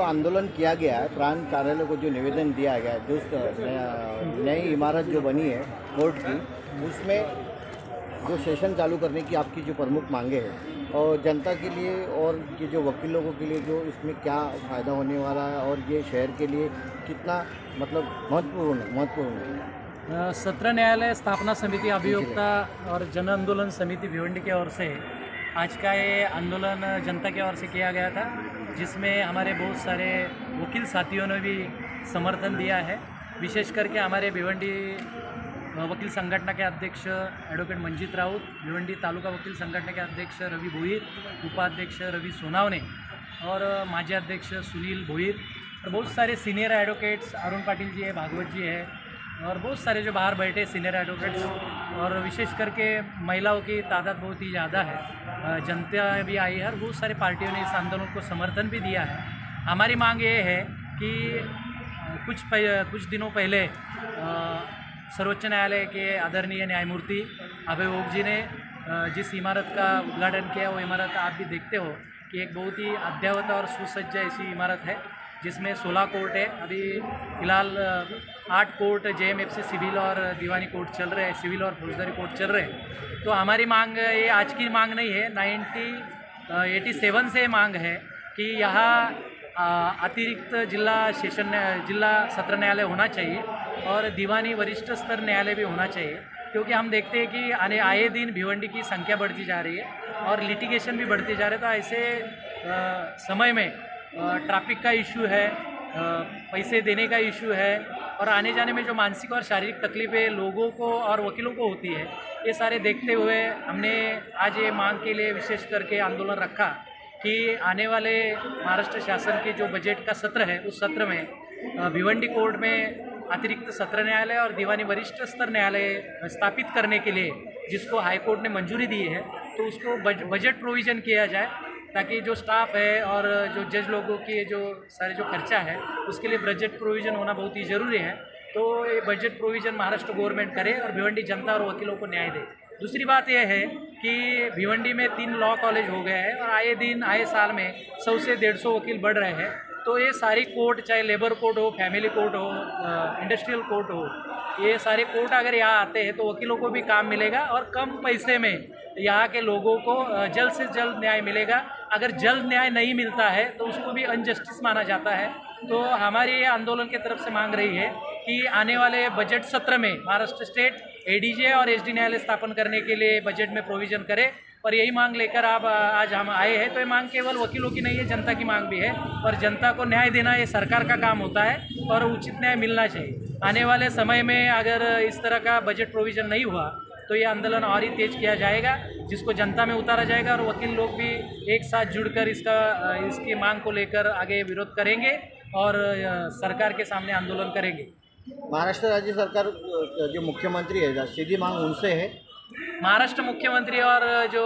आंदोलन किया गया है, प्रांत कार्यालय को जो निवेदन दिया गया है, जो नई इमारत जो बनी है कोर्ट की, उसमें जो सेशन चालू करने की आपकी जो प्रमुख मांगे हैं और जनता के लिए और ये जो वकील लोगों के लिए जो इसमें क्या फ़ायदा होने वाला है और ये शहर के लिए कितना मतलब महत्वपूर्ण है। सत्र न्यायालय स्थापना समिति अभियोक्ता और जन आंदोलन समिति भिवंडी की ओर से आज का ये आंदोलन जनता की ओर से किया गया था, जिसमें हमारे बहुत सारे वकील साथियों ने भी समर्थन दिया है। विशेष करके हमारे भिवंडी वकील संगठन के अध्यक्ष एडवोकेट मंजीत राउत, भिवंडी तालुका वकील संगठन के अध्यक्ष रवि भोईर, उपाध्यक्ष रवि सोनावने और माजी अध्यक्ष सुनील भोईर और बहुत सारे सीनियर एडवोकेट्स, अरुण पाटिल जी है, भागवत जी है और बहुत सारे जो बाहर बैठे सीनियर एडवोकेट्स, और विशेष करके महिलाओं की तादाद बहुत ही ज़्यादा है, जनता भी आई है और बहुत सारी पार्टियों ने इस आंदोलन को समर्थन भी दिया है। हमारी मांग ये है कि कुछ दिनों पहले सर्वोच्च न्यायालय के आदरणीय न्यायमूर्ति अभय ओक जी ने जिस इमारत का उद्घाटन किया, वो इमारत आप भी देखते हो कि एक बहुत ही अद्ययावत और सुसज्ज ऐसी इमारत है, जिसमें 16 कोर्ट है। अभी फ़िलहाल 8 कोर्ट JMFC सिविल और दीवानी कोर्ट चल रहे हैं, सिविल और फौजदारी कोर्ट चल रहे हैं। तो हमारी मांग ये आज की मांग नहीं है, 1987 से मांग है कि यहाँ अतिरिक्त जिला सत्र न्यायालय होना चाहिए और दीवानी वरिष्ठ स्तर न्यायालय भी होना चाहिए, क्योंकि हम देखते हैं कि आए दिन भिवंडी की संख्या बढ़ती जा रही है और लिटिगेशन भी बढ़ते जा रहे हैं। तो ऐसे समय में ट्रैफिक का इशू है, पैसे देने का इशू है और आने जाने में जो मानसिक और शारीरिक तकलीफ़ें लोगों को और वकीलों को होती है, ये सारे देखते हुए हमने आज ये मांग के लिए विशेष करके आंदोलन रखा कि आने वाले महाराष्ट्र शासन के जो बजट का सत्र है, उस सत्र में भिवंडी कोर्ट में अतिरिक्त सत्र न्यायालय और दीवानी वरिष्ठ स्तर न्यायालय स्थापित करने के लिए जिसको हाई कोर्ट ने मंजूरी दी है, तो उसको बजट प्रोविज़न किया जाए, ताकि जो स्टाफ है और जो जज लोगों की जो सारे जो खर्चा है, उसके लिए बजट प्रोविज़न होना बहुत ही ज़रूरी है। तो ये बजट प्रोविज़न महाराष्ट्र गवर्नमेंट करे और भिवंडी जनता और वकीलों को न्याय दे। दूसरी बात यह है कि भिवंडी में 3 लॉ कॉलेज हो गए हैं और आए साल में 100 से 150 वकील बढ़ रहे हैं। तो ये सारी कोर्ट, चाहे लेबर कोर्ट हो, फैमिली कोर्ट हो, इंडस्ट्रियल कोर्ट हो, ये सारे कोर्ट अगर यहाँ आते हैं तो वकीलों को भी काम मिलेगा और कम पैसे में यहाँ के लोगों को जल्द से जल्द न्याय मिलेगा। अगर जल्द न्याय नहीं मिलता है तो उसको भी अनजस्टिस माना जाता है। तो हमारी आंदोलन की तरफ से मांग रही है कि आने वाले बजट सत्र में महाराष्ट्र स्टेट ADJ और SD न्यायालय स्थापन करने के लिए बजट में प्रोविज़न करे। और यही मांग लेकर आज हम आए हैं। तो ये मांग केवल वकीलों की नहीं है, जनता की मांग भी है और जनता को न्याय देना ये सरकार का काम होता है और उचित न्याय मिलना चाहिए। आने वाले समय में अगर इस तरह का बजट प्रोविज़न नहीं हुआ तो ये आंदोलन और ही तेज किया जाएगा, जिसको जनता में उतारा जाएगा और वकील लोग भी एक साथ जुड़कर इसकी मांग को लेकर आगे विरोध करेंगे और सरकार के सामने आंदोलन करेंगे। महाराष्ट्र राज्य सरकार जो मुख्यमंत्री है, सीधी मांग उनसे है। महाराष्ट्र मुख्यमंत्री और जो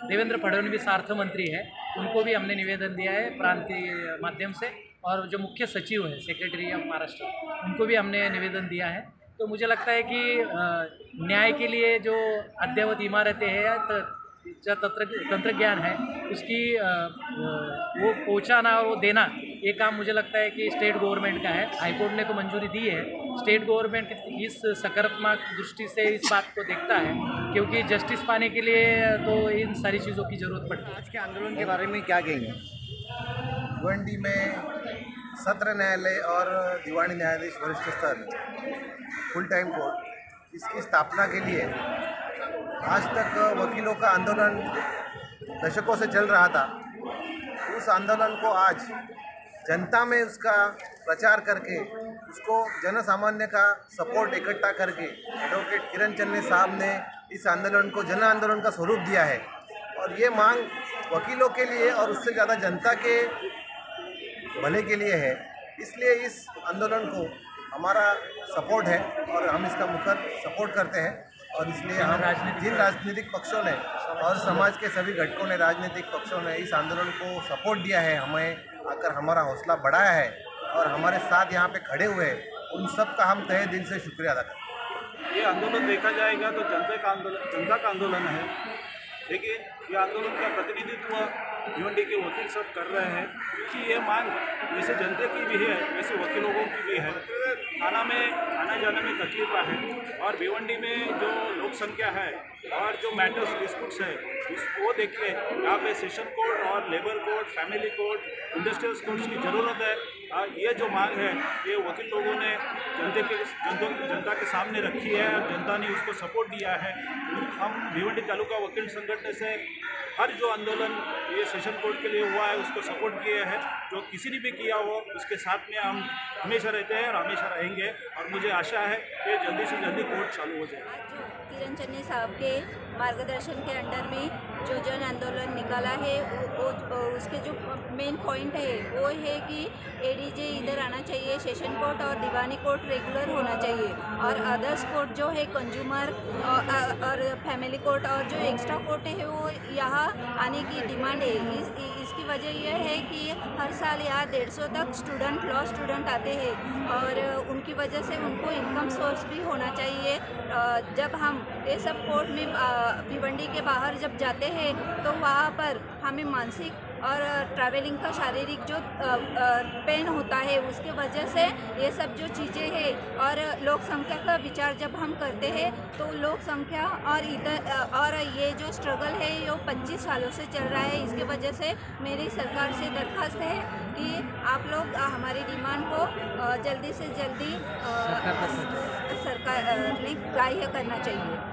देवेंद्र फडणवीस अर्थ मंत्री है, उनको भी हमने निवेदन दिया है प्रांत के माध्यम से, और जो मुख्य सचिव है सेक्रेटरी ऑफ महाराष्ट्र, उनको भी हमने निवेदन दिया है। तो मुझे लगता है कि न्याय के लिए जो अद्ययावत इमारतें हैं या जो तंत्रज्ञान है, उसकी वो पहुंचाना और वो देना, ये काम मुझे लगता है कि स्टेट गवर्नमेंट का है। हाईकोर्ट ने तो मंजूरी दी है। स्टेट गवर्नमेंट इस सकारात्मक दृष्टि से इस बात को देखता है, क्योंकि जस्टिस पाने के लिए तो इन सारी चीज़ों की ज़रूरत पड़ती है। आज के आंदोलन के बारे में क्या कहेंगे? भिवंडी में सत्र न्यायालय और दीवानी न्यायाधीश वरिष्ठ स्तर फुल टाइम कोर्ट, इसकी स्थापना के लिए आज तक वकीलों का आंदोलन दशकों से चल रहा था। उस आंदोलन को आज जनता में उसका प्रचार करके, उसको जन सामान्य का सपोर्ट इकट्ठा करके एडवोकेट किरण चन्ने साहब ने इस आंदोलन को जन आंदोलन का स्वरूप दिया है। और ये मांग वकीलों के लिए और उससे ज़्यादा जनता के भले के लिए है। इसलिए इस आंदोलन को हमारा सपोर्ट है और हम इसका मुखर सपोर्ट करते हैं। और इसलिए हम जिन राजनीतिक पक्षों ने और समाज के सभी घटकों ने, राजनीतिक पक्षों ने इस आंदोलन को सपोर्ट दिया है, हमें आकर हमारा हौसला बढ़ाया है और हमारे साथ यहाँ पे खड़े हुए हैं, उन सब का हम तहे दिल से शुक्रिया अदा करते हैं। ये आंदोलन देखा जाएगा तो जनता का आंदोलन है। लेकिन ये आंदोलन का प्रतिनिधित्व भिवंडी के वकील सब कर रहे हैं, क्योंकि ये मांग जैसे जनता की भी है वैसे वकील लोगों की भी है। थाना में आना जाने में तकलीफ है और भिवंडी में जो लोक संख्या है और जो मैटर्स डिस्प्यूट्स है वो देख के यहाँ पे सेशन कोर्ट और labour court, family court, industrial courts की ज़रूरत है। ये जो मांग है ये वकील लोगों ने जनता के सामने रखी है और जनता ने उसको सपोर्ट दिया है। हम भिवंडी तालुका वकील संगठन से हर जो आंदोलन ये सेशन कोर्ट के लिए हुआ है उसको सपोर्ट किए हैं। जो किसी ने भी किया हो उसके साथ में हम हमेशा रहते हैं और हमेशा रहेंगे और मुझे आशा है कि जल्दी से जल्दी कोर्ट चालू हो जाए। किरण चन्नी साहब के मार्गदर्शन के अंडर में जो जन आंदोलन निकाला है उसके जो मेन पॉइंट है वो है कि एडीजे इधर आना चाहिए, सेशन कोर्ट और दीवानी कोर्ट रेगुलर होना चाहिए और अदर्स कोर्ट जो है कंज्यूमर और फैमिली कोर्ट और जो एक्स्ट्रा कोर्ट है वो यहाँ आने की डिमांड है। इसकी वजह यह है कि हर साल यहाँ 150 तक लॉ स्टूडेंट आते हैं और उनकी वजह से उनको इनकम सोर्स भी होना चाहिए। जब हम ये सब कोर्ट में भिवंडी के बाहर जब जाते हैं तो वहाँ पर हमें मानसिक और ट्रैवलिंग का शारीरिक जो पेन होता है उसके वजह से ये सब जो चीज़ें हैं और लोक संख्या का विचार जब हम करते हैं तो लोक संख्या और ये जो स्ट्रगल है ये 25 सालों से चल रहा है। इसके वजह से मेरी सरकार से दरख्वास्त है कि आप लोग हमारी डिमांड को जल्दी से जल्दी सरकार ने ग्राह्य करना चाहिए।